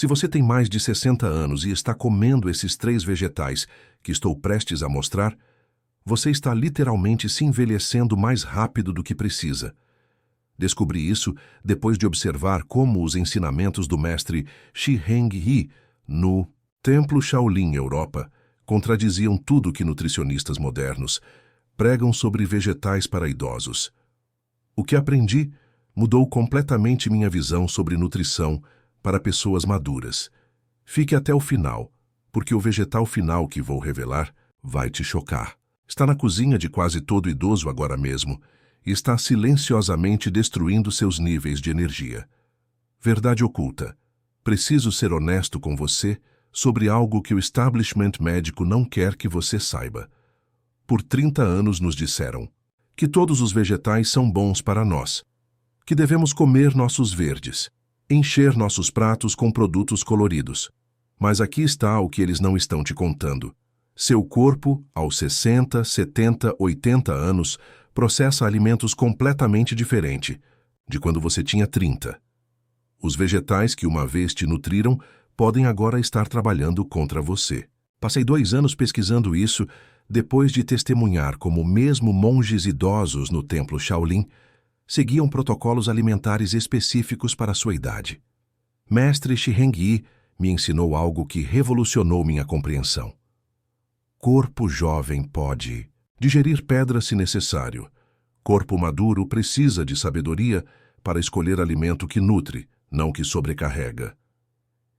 Se você tem mais de 60 anos e está comendo esses 3 vegetais que estou prestes a mostrar, você está literalmente se envelhecendo mais rápido do que precisa. Descobri isso depois de observar como os ensinamentos do mestre Zhiheng He no Templo Shaolin Europa contradiziam tudo que nutricionistas modernos pregam sobre vegetais para idosos. O que aprendi mudou completamente minha visão sobre nutrição para pessoas maduras. Fique até o final, porque o vegetal final que vou revelar vai te chocar. Está na cozinha de quase todo idoso agora mesmo e está silenciosamente destruindo seus níveis de energia. Verdade oculta. Preciso ser honesto com você sobre algo que o establishment médico não quer que você saiba. Por 30 anos nos disseram que todos os vegetais são bons para nós, que devemos comer nossos verdes, encher nossos pratos com produtos coloridos. Mas aqui está o que eles não estão te contando. Seu corpo, aos 60, 70, 80 anos, processa alimentos completamente diferentes de quando você tinha 30. Os vegetais que uma vez te nutriram podem agora estar trabalhando contra você. Passei 2 anos pesquisando isso depois de testemunhar como mesmo monges idosos no templo Shaolin seguiam protocolos alimentares específicos para a sua idade. Mestre Zhiheng He me ensinou algo que revolucionou minha compreensão. Corpo jovem pode digerir pedra se necessário. Corpo maduro precisa de sabedoria para escolher alimento que nutre, não que sobrecarrega.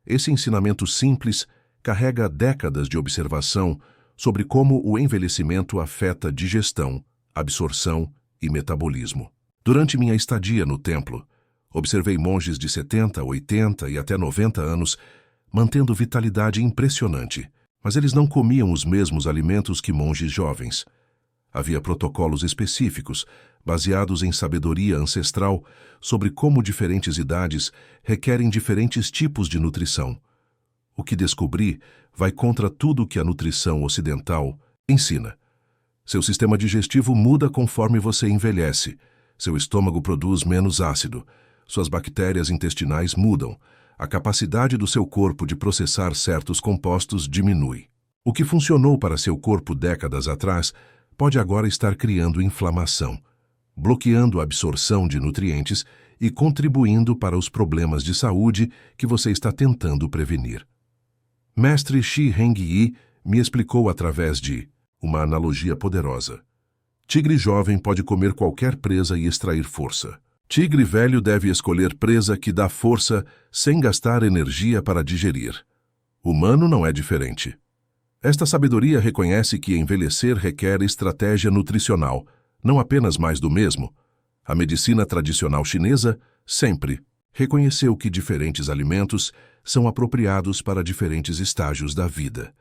Esse ensinamento simples carrega décadas de observação sobre como o envelhecimento afeta digestão, absorção e metabolismo. Durante minha estadia no templo, observei monges de 70, 80 e até 90 anos mantendo vitalidade impressionante, mas eles não comiam os mesmos alimentos que monges jovens. Havia protocolos específicos, baseados em sabedoria ancestral, sobre como diferentes idades requerem diferentes tipos de nutrição. O que descobri vai contra tudo que a nutrição ocidental ensina. Seu sistema digestivo muda conforme você envelhece. Seu estômago produz menos ácido. Suas bactérias intestinais mudam. A capacidade do seu corpo de processar certos compostos diminui. O que funcionou para seu corpo décadas atrás pode agora estar criando inflamação, bloqueando a absorção de nutrientes e contribuindo para os problemas de saúde que você está tentando prevenir. Mestre Zhiheng He me explicou através de uma analogia poderosa. Tigre jovem pode comer qualquer presa e extrair força. Tigre velho deve escolher presa que dá força sem gastar energia para digerir. Humano não é diferente. Esta sabedoria reconhece que envelhecer requer estratégia nutricional, não apenas mais do mesmo. A medicina tradicional chinesa sempre reconheceu que diferentes alimentos são apropriados para diferentes estágios da vida.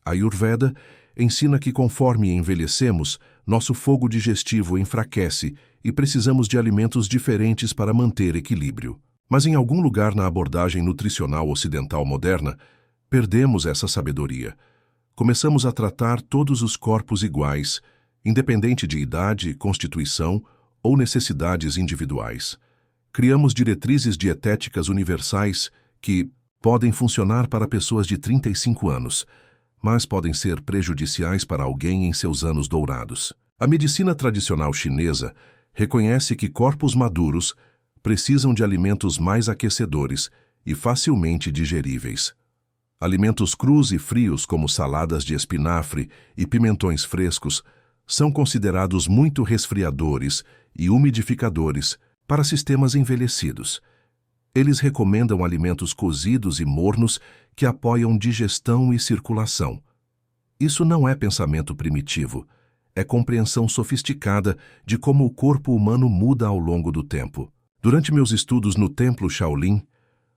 A Ayurveda ensina que conforme envelhecemos, nosso fogo digestivo enfraquece e precisamos de alimentos diferentes para manter equilíbrio. Mas em algum lugar na abordagem nutricional ocidental moderna, perdemos essa sabedoria. Começamos a tratar todos os corpos iguais, independente de idade, constituição ou necessidades individuais. Criamos diretrizes dietéticas universais que podem funcionar para pessoas de 35 anos, mas podem ser prejudiciais para alguém em seus anos dourados. A medicina tradicional chinesa reconhece que corpos maduros precisam de alimentos mais aquecedores e facilmente digeríveis. Alimentos crus e frios como saladas de espinafre e pimentões frescos são considerados muito resfriadores e umidificadores para sistemas envelhecidos. Eles recomendam alimentos cozidos e mornos que apoiam digestão e circulação. Isso não é pensamento primitivo, é compreensão sofisticada de como o corpo humano muda ao longo do tempo. Durante meus estudos no templo Shaolin,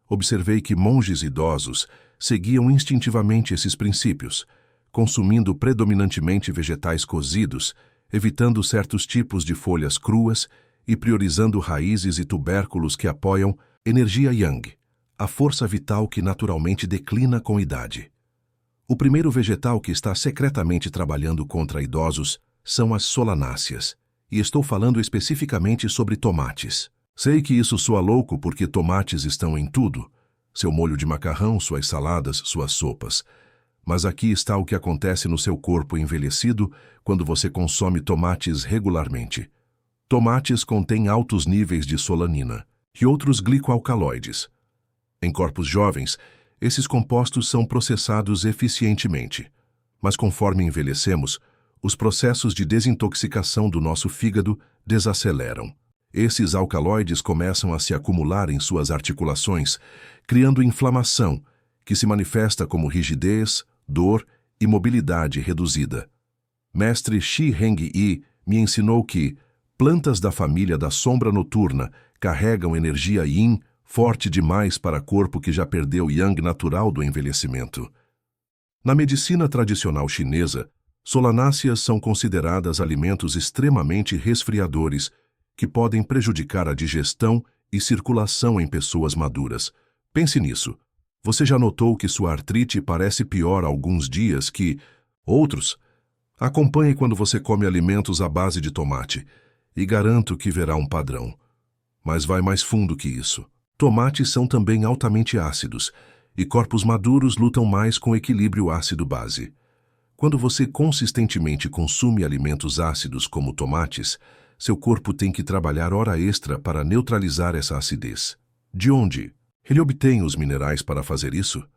observei que monges idosos seguiam instintivamente esses princípios, consumindo predominantemente vegetais cozidos, evitando certos tipos de folhas cruas e priorizando raízes e tubérculos que apoiam energia yang, a força vital que naturalmente declina com idade. O primeiro vegetal que está secretamente trabalhando contra idosos são as solanáceas, e estou falando especificamente sobre tomates. Sei que isso soa louco porque tomates estão em tudo, seu molho de macarrão, suas saladas, suas sopas. Mas aqui está o que acontece no seu corpo envelhecido quando você consome tomates regularmente. Tomates contêm altos níveis de solanina e outros glicoalcaloides. Em corpos jovens, esses compostos são processados eficientemente. Mas conforme envelhecemos, os processos de desintoxicação do nosso fígado desaceleram. Esses alcaloides começam a se acumular em suas articulações, criando inflamação, que se manifesta como rigidez, dor e mobilidade reduzida. Mestre Shi Heng Yi me ensinou que plantas da família da sombra noturna carregam energia yin forte demais para corpo que já perdeu o yang natural do envelhecimento. Na medicina tradicional chinesa, solanáceas são consideradas alimentos extremamente resfriadores que podem prejudicar a digestão e circulação em pessoas maduras. Pense nisso. Você já notou que sua artrite parece pior há alguns dias que outros? Acompanhe quando você come alimentos à base de tomate e garanto que verá um padrão. Mas vai mais fundo que isso. Tomates são também altamente ácidos e corpos maduros lutam mais com equilíbrio ácido-base. Quando você consistentemente consome alimentos ácidos como tomates, seu corpo tem que trabalhar hora extra para neutralizar essa acidez. De onde? Ele obtém os minerais para fazer isso?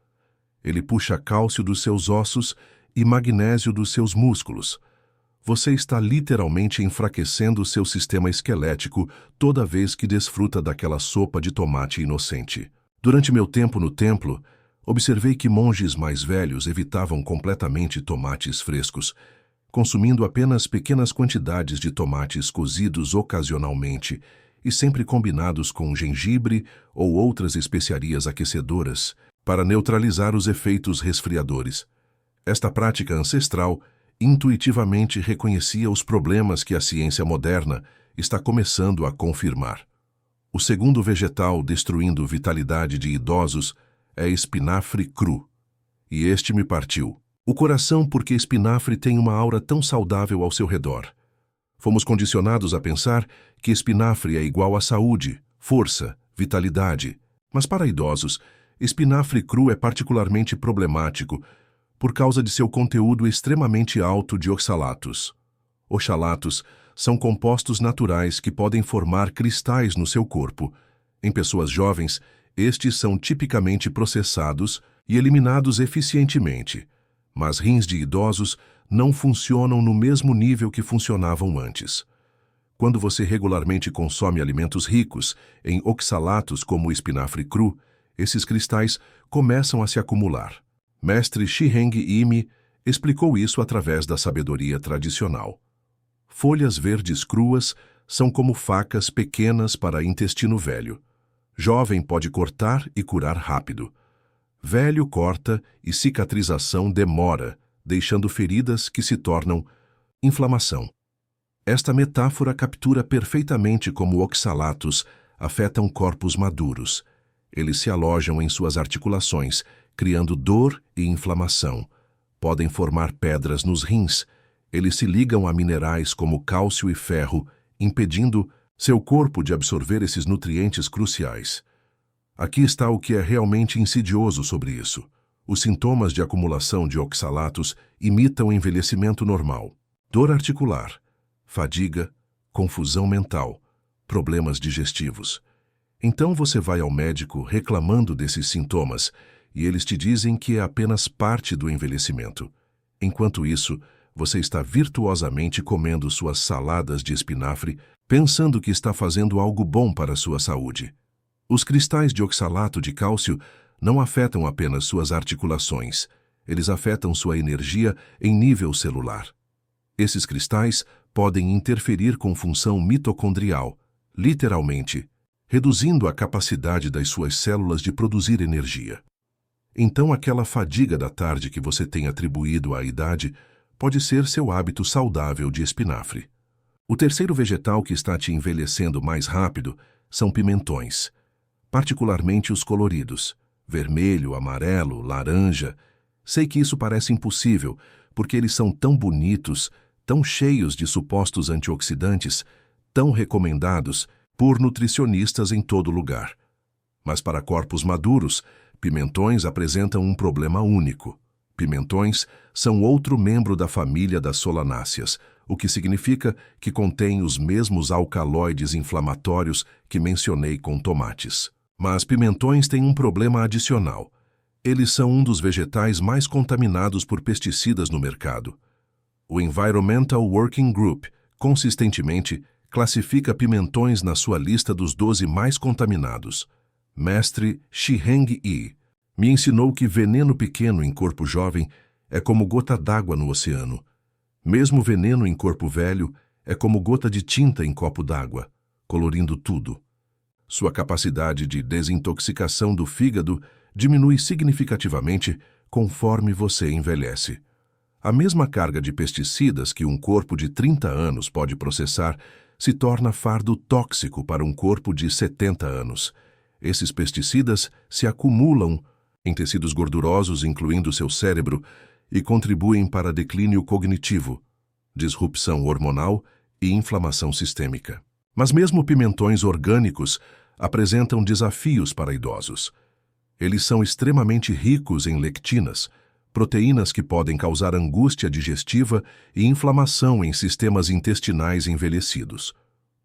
Ele puxa cálcio dos seus ossos e magnésio dos seus músculos. Você está literalmente enfraquecendo seu sistema esquelético toda vez que desfruta daquela sopa de tomate inocente. Durante meu tempo no templo, observei que monges mais velhos evitavam completamente tomates frescos, consumindo apenas pequenas quantidades de tomates cozidos ocasionalmente e sempre combinados com gengibre ou outras especiarias aquecedoras para neutralizar os efeitos resfriadores. Esta prática ancestral intuitivamente reconhecia os problemas que a ciência moderna está começando a confirmar. O segundo vegetal destruindo vitalidade de idosos é espinafre cru. E este me partiu o coração porque espinafre tem uma aura tão saudável ao seu redor. Fomos condicionados a pensar que espinafre é igual a saúde, força, vitalidade. Mas para idosos, espinafre cru é particularmente problemático por causa de seu conteúdo extremamente alto de oxalatos. Oxalatos são compostos naturais que podem formar cristais no seu corpo. Em pessoas jovens, estes são tipicamente processados e eliminados eficientemente, mas rins de idosos não funcionam no mesmo nível que funcionavam antes. Quando você regularmente consome alimentos ricos em oxalatos como o espinafre cru, esses cristais começam a se acumular. Mestre Shi Heng Yi me explicou isso através da sabedoria tradicional. Folhas verdes cruas são como facas pequenas para intestino velho. Jovem pode cortar e curar rápido. Velho corta e cicatrização demora, deixando feridas que se tornam inflamação. Esta metáfora captura perfeitamente como oxalatos afetam corpos maduros. Eles se alojam em suas articulações, criando dor e inflamação. Podem formar pedras nos rins. Eles se ligam a minerais como cálcio e ferro, impedindo seu corpo de absorver esses nutrientes cruciais. Aqui está o que é realmente insidioso sobre isso. Os sintomas de acumulação de oxalatos imitam o envelhecimento normal. Dor articular, fadiga, confusão mental, problemas digestivos. Então você vai ao médico reclamando desses sintomas e eles te dizem que é apenas parte do envelhecimento. Enquanto isso, você está virtuosamente comendo suas saladas de espinafre, pensando que está fazendo algo bom para a sua saúde. Os cristais de oxalato de cálcio não afetam apenas suas articulações, eles afetam sua energia em nível celular. Esses cristais podem interferir com função mitocondrial, literalmente, reduzindo a capacidade das suas células de produzir energia. Então aquela fadiga da tarde que você tem atribuído à idade pode ser seu hábito saudável de espinafre. O terceiro vegetal que está te envelhecendo mais rápido são pimentões, particularmente os coloridos, vermelho, amarelo, laranja. Sei que isso parece impossível, porque eles são tão bonitos, tão cheios de supostos antioxidantes, tão recomendados por nutricionistas em todo lugar. Mas para corpos maduros, Pimentões apresentam um problema único. Pimentões são outro membro da família das solanáceas, o que significa que contém os mesmos alcaloides inflamatórios que mencionei com tomates. Mas pimentões têm um problema adicional. Eles são um dos vegetais mais contaminados por pesticidas no mercado. O Environmental Working Group, consistentemente, classifica pimentões na sua lista dos 12 mais contaminados. Mestre Shiheng Yi me ensinou que veneno pequeno em corpo jovem é como gota d'água no oceano. Mesmo veneno em corpo velho é como gota de tinta em copo d'água, colorindo tudo. Sua capacidade de desintoxicação do fígado diminui significativamente conforme você envelhece. A mesma carga de pesticidas que um corpo de 30 anos pode processar se torna fardo tóxico para um corpo de 70 anos. Esses pesticidas se acumulam em tecidos gordurosos, incluindo seu cérebro, e contribuem para declínio cognitivo, disrupção hormonal e inflamação sistêmica. Mas mesmo pimentões orgânicos apresentam desafios para idosos. Eles são extremamente ricos em lectinas, proteínas que podem causar angústia digestiva e inflamação em sistemas intestinais envelhecidos.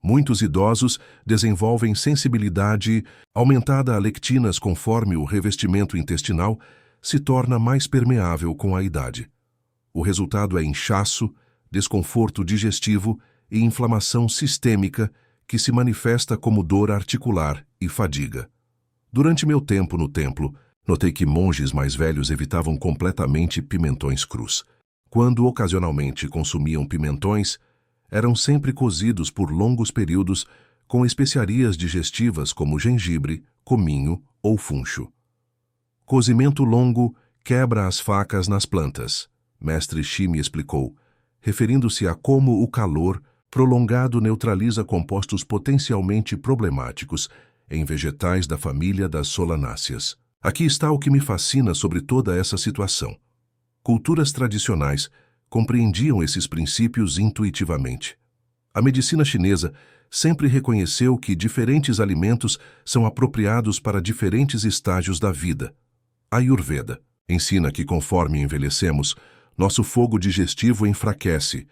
Muitos idosos desenvolvem sensibilidade aumentada a lectinas conforme o revestimento intestinal se torna mais permeável com a idade. O resultado é inchaço, desconforto digestivo e inflamação sistêmica que se manifesta como dor articular e fadiga. Durante meu tempo no templo, notei que monges mais velhos evitavam completamente pimentões crus. Quando ocasionalmente consumiam pimentões, eram sempre cozidos por longos períodos com especiarias digestivas como gengibre, cominho ou funcho. Cozimento longo quebra as facas nas plantas, Mestre Shi me explicou, referindo-se a como o calor prolongado neutraliza compostos potencialmente problemáticos em vegetais da família das solanáceas. Aqui está o que me fascina sobre toda essa situação. Culturas tradicionais compreendiam esses princípios intuitivamente. A medicina chinesa sempre reconheceu que diferentes alimentos são apropriados para diferentes estágios da vida. A Ayurveda ensina que conforme envelhecemos, nosso fogo digestivo enfraquece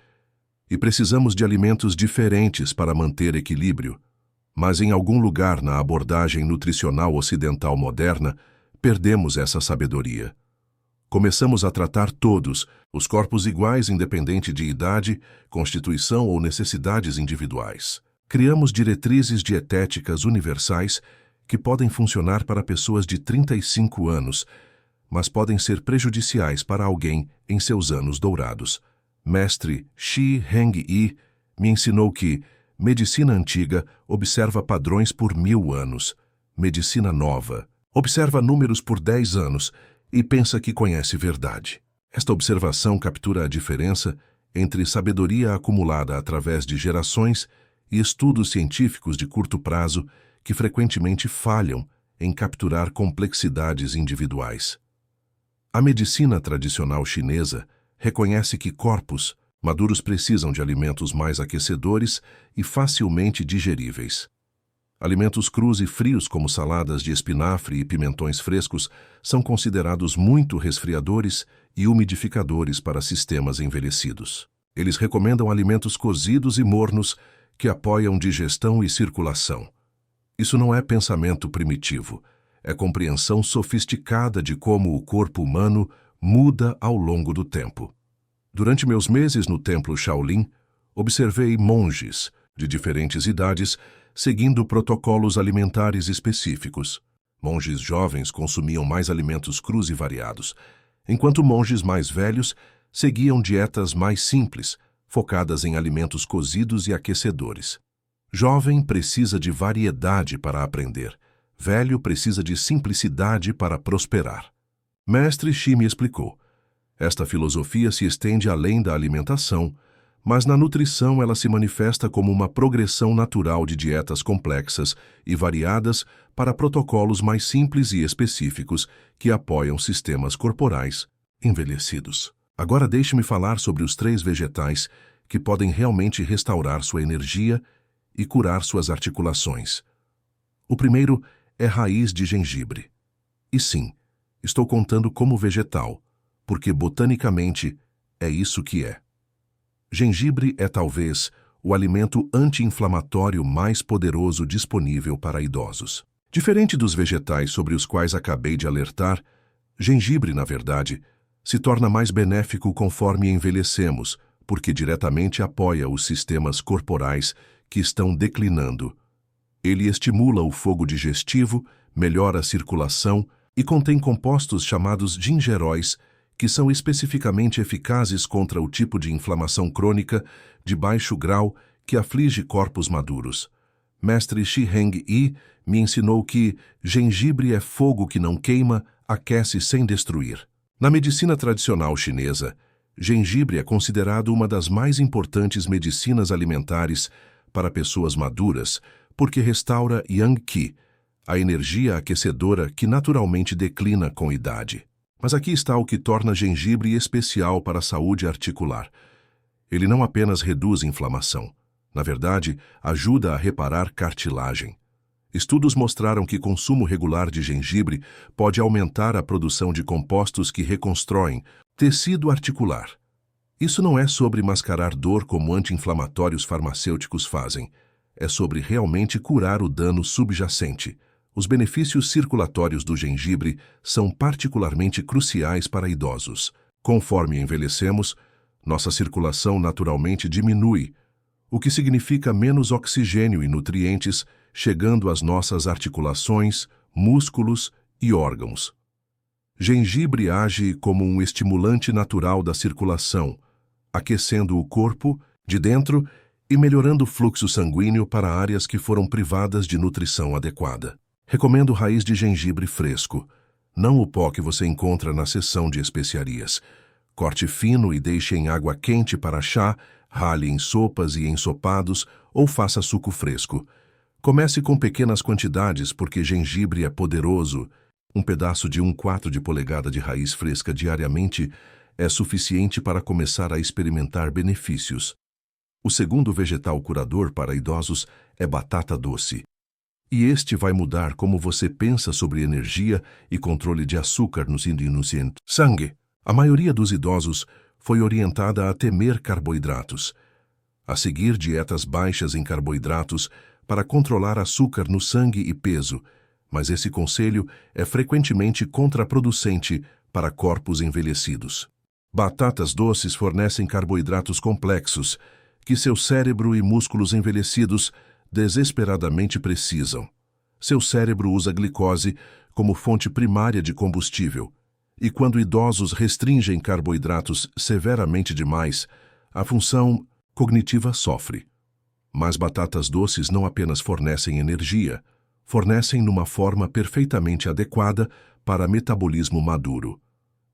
e precisamos de alimentos diferentes para manter equilíbrio. Mas em algum lugar na abordagem nutricional ocidental moderna, perdemos essa sabedoria. Começamos a tratar todos, os corpos iguais independente de idade, constituição ou necessidades individuais. Criamos diretrizes dietéticas universais que podem funcionar para pessoas de 35 anos, mas podem ser prejudiciais para alguém em seus anos dourados. Mestre Shiheng Yi me ensinou que medicina antiga observa padrões por 1000 anos, medicina nova observa números por 10 anos e pensa que conhece verdade. Esta observação captura a diferença entre sabedoria acumulada através de gerações e estudos científicos de curto prazo que frequentemente falham em capturar complexidades individuais. A medicina tradicional chinesa reconhece que corpos maduros precisam de alimentos mais aquecedores e facilmente digeríveis. Alimentos crus e frios como saladas de espinafre e pimentões frescos são considerados muito resfriadores e umidificadores para sistemas envelhecidos. Eles recomendam alimentos cozidos e mornos que apoiam digestão e circulação. Isso não é pensamento primitivo, é compreensão sofisticada de como o corpo humano muda ao longo do tempo. Durante meus meses no templo Shaolin, observei monges de diferentes idades seguindo protocolos alimentares específicos. Monges jovens consumiam mais alimentos crus e variados, enquanto monges mais velhos seguiam dietas mais simples, focadas em alimentos cozidos e aquecedores. Jovem precisa de variedade para aprender. Velho precisa de simplicidade para prosperar. Mestre Shi me explicou. Esta filosofia se estende além da alimentação, mas na nutrição ela se manifesta como uma progressão natural de dietas complexas e variadas para protocolos mais simples e específicos que apoiam sistemas corporais envelhecidos. Agora deixe-me falar sobre os 3 vegetais que podem realmente restaurar sua energia e curar suas articulações. O primeiro é raiz de gengibre. E sim, Estou contando como vegetal, porque botanicamente é isso que é. Gengibre é talvez o alimento anti-inflamatório mais poderoso disponível para idosos. Diferente dos vegetais sobre os quais acabei de alertar, gengibre, na verdade, se torna mais benéfico conforme envelhecemos, porque diretamente apoia os sistemas corporais que estão declinando. Ele estimula o fogo digestivo, melhora a circulação e contém compostos chamados gingeróis, que são especificamente eficazes contra o tipo de inflamação crônica de baixo grau que aflige corpos maduros. Mestre Shi-Heng Yi me ensinou que gengibre é fogo que não queima, aquece sem destruir. Na medicina tradicional chinesa, gengibre é considerado uma das mais importantes medicinas alimentares para pessoas maduras, porque restaura Yang Qi, a energia aquecedora que naturalmente declina com idade. Mas aqui está o que torna gengibre especial para a saúde articular. Ele não apenas reduz inflamação. Na verdade, ajuda a reparar cartilagem. Estudos mostraram que consumo regular de gengibre pode aumentar a produção de compostos que reconstroem tecido articular. Isso não é sobre mascarar dor como anti-inflamatórios farmacêuticos fazem. É sobre realmente curar o dano subjacente. Os benefícios circulatórios do gengibre são particularmente cruciais para idosos. Conforme envelhecemos, nossa circulação naturalmente diminui, o que significa menos oxigênio e nutrientes chegando às nossas articulações, músculos e órgãos. Gengibre age como um estimulante natural da circulação, aquecendo o corpo de dentro e melhorando o fluxo sanguíneo para áreas que foram privadas de nutrição adequada. Recomendo raiz de gengibre fresco, não o pó que você encontra na seção de especiarias. Corte fino e deixe em água quente para chá, rale em sopas e ensopados ou faça suco fresco. Comece com pequenas quantidades porque gengibre é poderoso. Um pedaço de 1/4 de polegada de raiz fresca diariamente é suficiente para começar a experimentar benefícios. O segundo vegetal curador para idosos é batata doce. E este vai mudar como você pensa sobre energia e controle de açúcar no sangue. A maioria dos idosos foi orientada a temer carboidratos, a seguir dietas baixas em carboidratos para controlar açúcar no sangue e peso, mas esse conselho é frequentemente contraproducente para corpos envelhecidos. Batatas doces fornecem carboidratos complexos que seu cérebro e músculos envelhecidos desesperadamente precisam. Seu cérebro usa glicose como fonte primária de combustível, e quando idosos restringem carboidratos severamente demais, a função cognitiva sofre. Mas batatas doces não apenas fornecem energia, fornecem numa forma perfeitamente adequada para metabolismo maduro.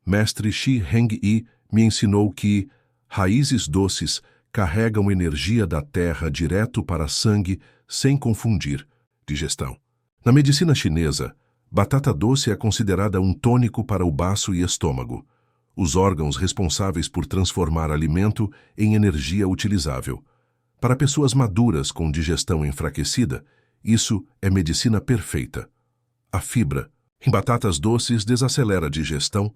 Mestre Shi-Heng Yi me ensinou que raízes doces carregam energia da terra direto para sangue sem confundir digestão. Na medicina chinesa, batata doce é considerada um tônico para o baço e estômago, os órgãos responsáveis por transformar alimento em energia utilizável. Para pessoas maduras com digestão enfraquecida, isso é medicina perfeita. A fibra em batatas doces desacelera a digestão,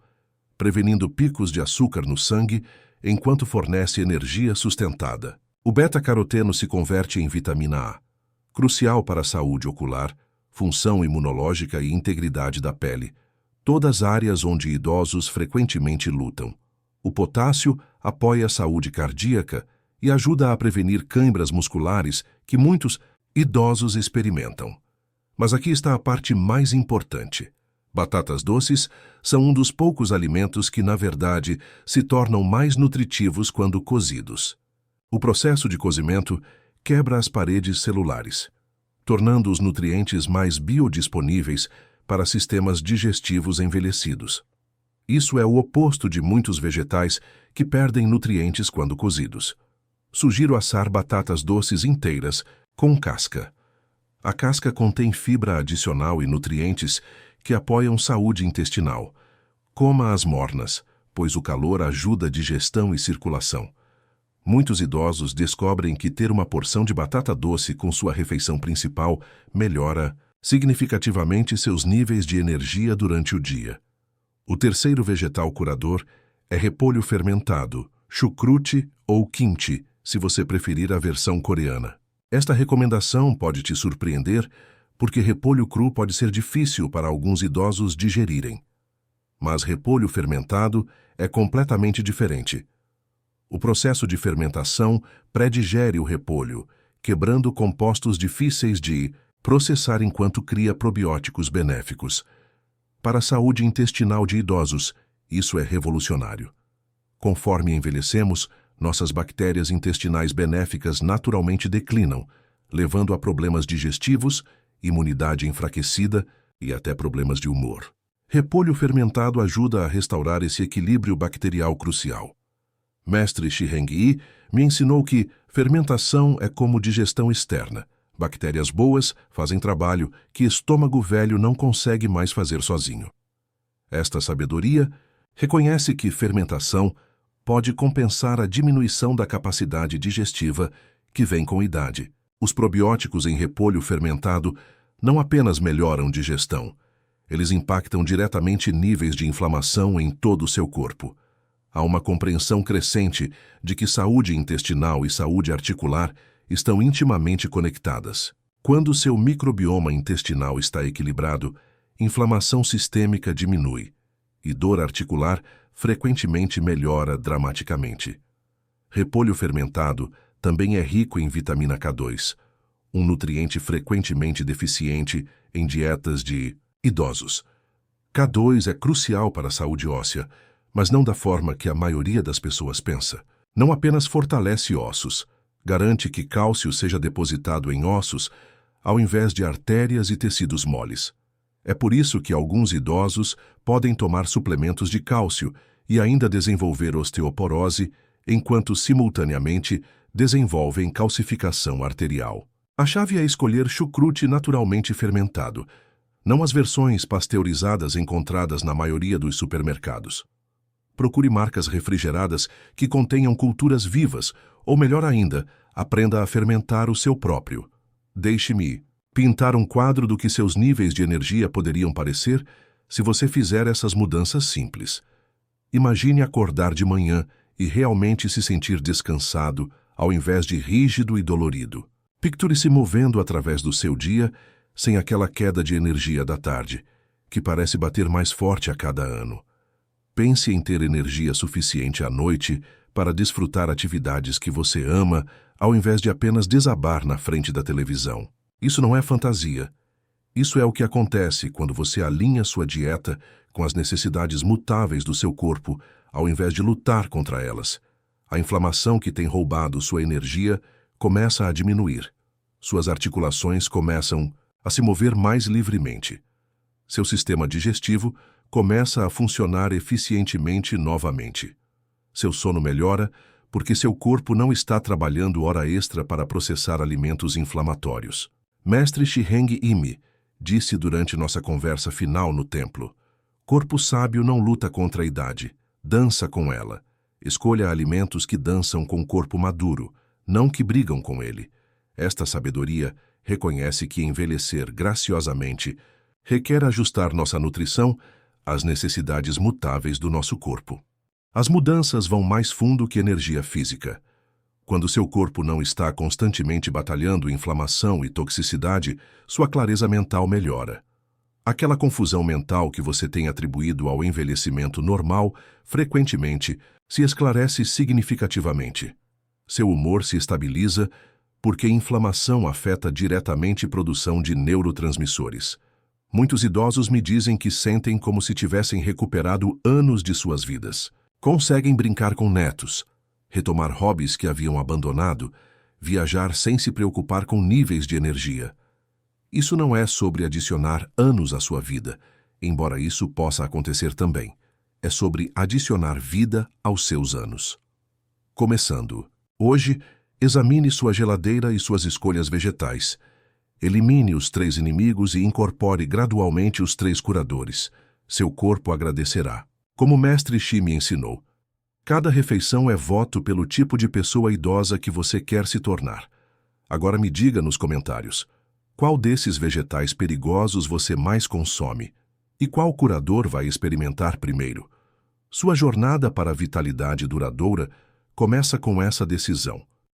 prevenindo picos de açúcar no sangue enquanto fornece energia sustentada. O beta-caroteno se converte em vitamina A, crucial para a saúde ocular, função imunológica e integridade da pele, todas áreas onde idosos frequentemente lutam. O potássio apoia a saúde cardíaca e ajuda a prevenir câimbras musculares que muitos idosos experimentam. Mas aqui está a parte mais importante. Batatas doces são um dos poucos alimentos que, na verdade, se tornam mais nutritivos quando cozidos. O processo de cozimento quebra as paredes celulares, tornando os nutrientes mais biodisponíveis para sistemas digestivos envelhecidos. Isso é o oposto de muitos vegetais que perdem nutrientes quando cozidos. Sugiro assar batatas doces inteiras, com casca. A casca contém fibra adicional e nutrientes que apoiam saúde intestinal. Coma-as mornas, pois o calor ajuda a digestão e circulação. Muitos idosos descobrem que ter uma porção de batata doce com sua refeição principal melhora significativamente seus níveis de energia durante o dia. O terceiro vegetal curador é repolho fermentado, chucrute ou kimchi, se você preferir a versão coreana. Esta recomendação pode te surpreender porque repolho cru pode ser difícil para alguns idosos digerirem. Mas repolho fermentado é completamente diferente. O processo de fermentação predigere o repolho, quebrando compostos difíceis de processar enquanto cria probióticos benéficos. Para a saúde intestinal de idosos, isso é revolucionário. Conforme envelhecemos, nossas bactérias intestinais benéficas naturalmente declinam, levando a problemas digestivos, imunidade enfraquecida e até problemas de humor. Repolho fermentado ajuda a restaurar esse equilíbrio bacterial crucial. Mestre Shiheng Yi me ensinou que fermentação é como digestão externa. Bactérias boas fazem trabalho que estômago velho não consegue mais fazer sozinho. Esta sabedoria reconhece que fermentação pode compensar a diminuição da capacidade digestiva que vem com a idade. Os probióticos em repolho fermentado não apenas melhoram digestão, eles impactam diretamente níveis de inflamação em todo o seu corpo. Há uma compreensão crescente de que saúde intestinal e saúde articular estão intimamente conectadas. Quando seu microbioma intestinal está equilibrado, inflamação sistêmica diminui e dor articular frequentemente melhora dramaticamente. Repolho fermentado também é rico em vitamina K2, um nutriente frequentemente deficiente em dietas de idosos. K2 é crucial para a saúde óssea, mas não da forma que a maioria das pessoas pensa. Não apenas fortalece ossos, garante que cálcio seja depositado em ossos ao invés de artérias e tecidos moles. É por isso que alguns idosos podem tomar suplementos de cálcio e ainda desenvolver osteoporose, enquanto simultaneamente desenvolvem calcificação arterial. A chave é escolher chucrute naturalmente fermentado, não as versões pasteurizadas encontradas na maioria dos supermercados. Procure marcas refrigeradas que contenham culturas vivas, ou melhor ainda, aprenda a fermentar o seu próprio. Deixe-me pintar um quadro do que seus níveis de energia poderiam parecer se você fizer essas mudanças simples. Imagine acordar de manhã e realmente se sentir descansado, ao invés de rígido e dolorido. Picture-se movendo através do seu dia, sem aquela queda de energia da tarde, que parece bater mais forte a cada ano. Pense em ter energia suficiente à noite para desfrutar atividades que você ama, ao invés de apenas desabar na frente da televisão. Isso não é fantasia. Isso é o que acontece quando você alinha sua dieta com as necessidades mutáveis do seu corpo, ao invés de lutar contra elas. A inflamação que tem roubado sua energia começa a diminuir. Suas articulações começam a se mover mais livremente. Seu sistema digestivo começa a funcionar eficientemente novamente. Seu sono melhora porque seu corpo não está trabalhando hora extra para processar alimentos inflamatórios. Mestre Shiheng Yi disse durante nossa conversa final no templo: corpo sábio não luta contra a idade, dança com ela. Escolha alimentos que dançam com o corpo maduro, não que brigam com ele. Esta sabedoria reconhece que envelhecer graciosamente requer ajustar nossa nutrição às necessidades mutáveis do nosso corpo. As mudanças vão mais fundo que energia física. Quando seu corpo não está constantemente batalhando inflamação e toxicidade, sua clareza mental melhora. Aquela confusão mental que você tem atribuído ao envelhecimento normal, frequentemente, se esclarece significativamente. Seu humor se estabiliza porque inflamação afeta diretamente a produção de neurotransmissores. Muitos idosos me dizem que sentem como se tivessem recuperado anos de suas vidas. Conseguem brincar com netos, retomar hobbies que haviam abandonado, viajar sem se preocupar com níveis de energia. Isso não é sobre adicionar anos à sua vida, embora isso possa acontecer também. É sobre adicionar vida aos seus anos. Começando. Hoje, examine sua geladeira e suas escolhas vegetais. Elimine os 3 inimigos e incorpore gradualmente os 3 curadores. Seu corpo agradecerá. Como o mestre Shi me ensinou, cada refeição é voto pelo tipo de pessoa idosa que você quer se tornar. Agora me diga nos comentários, qual desses vegetais perigosos você mais consome? E qual curador vai experimentar primeiro? Sua jornada para a vitalidade duradoura começa com essa decisão.